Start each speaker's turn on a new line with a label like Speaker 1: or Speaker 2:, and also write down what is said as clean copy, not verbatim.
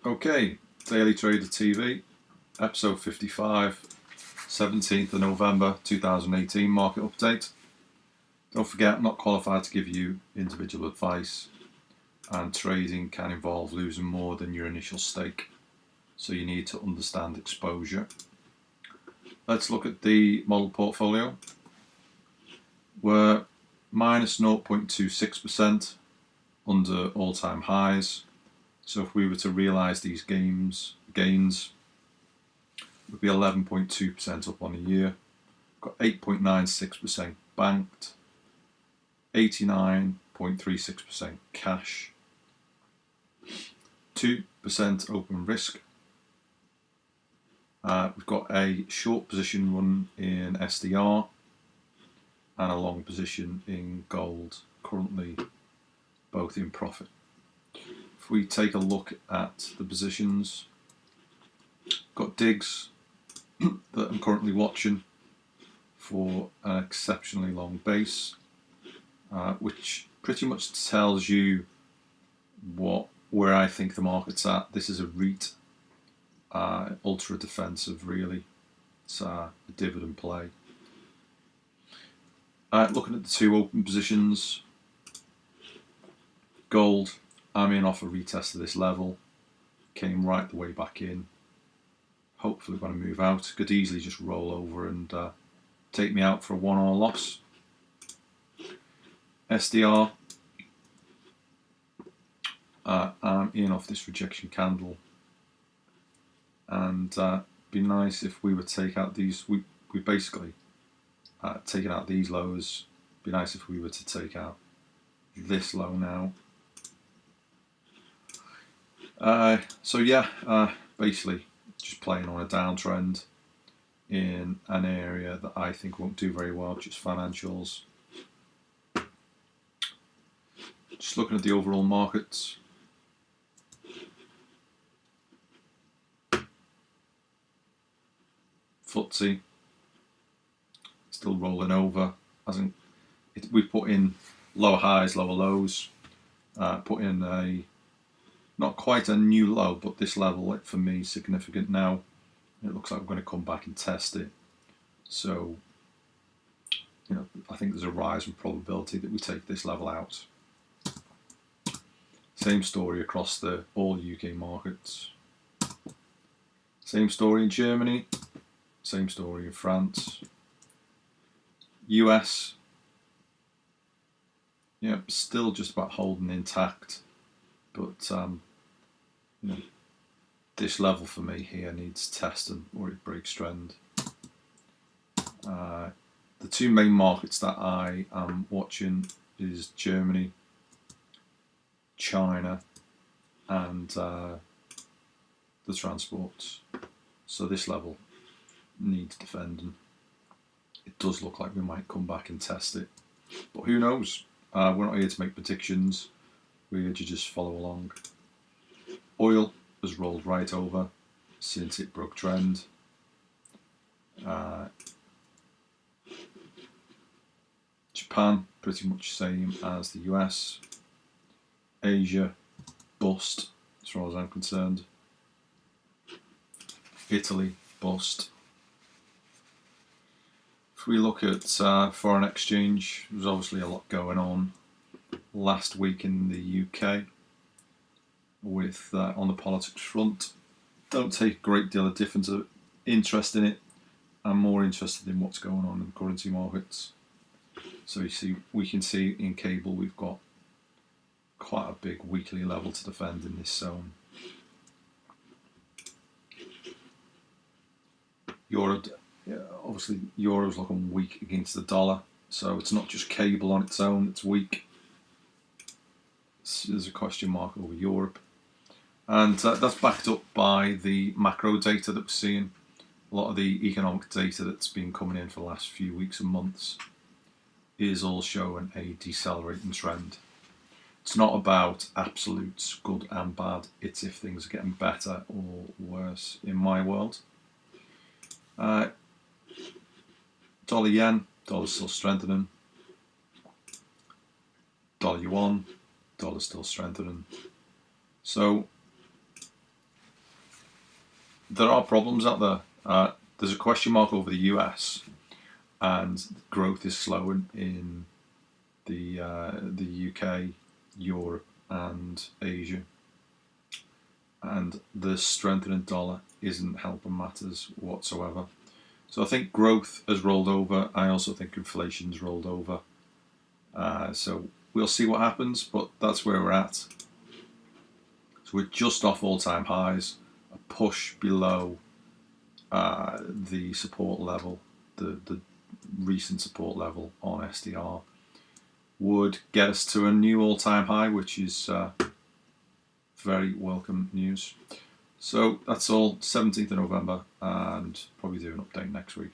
Speaker 1: Okay, Daily Trader TV, episode 55, 17th of November 2018, market update. Don't forget, I'm not qualified to give you individual advice, and trading can involve losing more than your initial stake, so you need to understand exposure. Let's look at the model portfolio. We're minus 0.26% under all-time highs. So if we were to realise these gains, would be 11.2% up on a year. Got 8.96% banked, 89.36% cash, 2% open risk. We've got a short position run in SDR and a long position in gold, currently both in profit. If we take a look at the positions, got digs that I'm currently watching for an exceptionally long base, which pretty much tells you where I think the market's at. This is a REIT, ultra defensive really. It's a dividend play. Looking at the two open positions, gold, I'm in off a retest of this level, came right the way back in. Hopefully when I move out, could easily just roll over and take me out for a 1-or loss. SDR, I'm in off this rejection candle, and be nice if we would take out these. We basically taken out these lows. Be nice if we were to take out this low now. So yeah, basically just playing on a downtrend in an area that I think won't do very well, which is financials. Just looking at the overall markets. FTSE still rolling over. We put in lower highs, lower lows. Put in a not quite a new low, but this level for me is significant now. It looks like we're going to come back and test it. So, I think there's a rise in probability that we take this level out. Same story across all UK markets. Same story in Germany. Same story in France. US. Still just about holding intact, but this level for me here needs testing or it breaks trend. The two main markets that I am watching is Germany, China, and the transports. So this level needs defending. It does look like we might come back and test it, but who knows? We're not here to make predictions. We're here to just follow along. Oil has rolled right over since it broke trend. Japan, pretty much same as the US. Asia, bust as far as I'm concerned. Italy, bust. If we look at foreign exchange, there's obviously a lot going on last week in the UK with on the politics front. Don't take a great deal of different interest in it. I'm more interested in what's going on in the currency markets. So we can see in cable we've got quite a big weekly level to defend in this zone. Euro, obviously Euro's looking weak against the dollar, so it's not just cable on its own, it's weak. There's a question mark over Europe. And that's backed up by the macro data that we're seeing. A lot of the economic data that's been coming in for the last few weeks and months is all showing a decelerating trend. It's not about absolutes, good and bad. It's if things are getting better or worse in my world. Dollar yen, dollar's still strengthening. Dollar yuan, dollar's still strengthening. So there are problems out there. There's a question mark over the US, and growth is slowing in the UK, Europe, and Asia. And the strengthening dollar isn't helping matters whatsoever. So I think growth has rolled over. I also think inflation's rolled over. So we'll see what happens, but that's where we're at. So we're just off all-time highs, a push below the support level, the recent support level on SDR would get us to a new all-time high, which is very welcome news. So that's all, 17th of November, and probably do an update next week.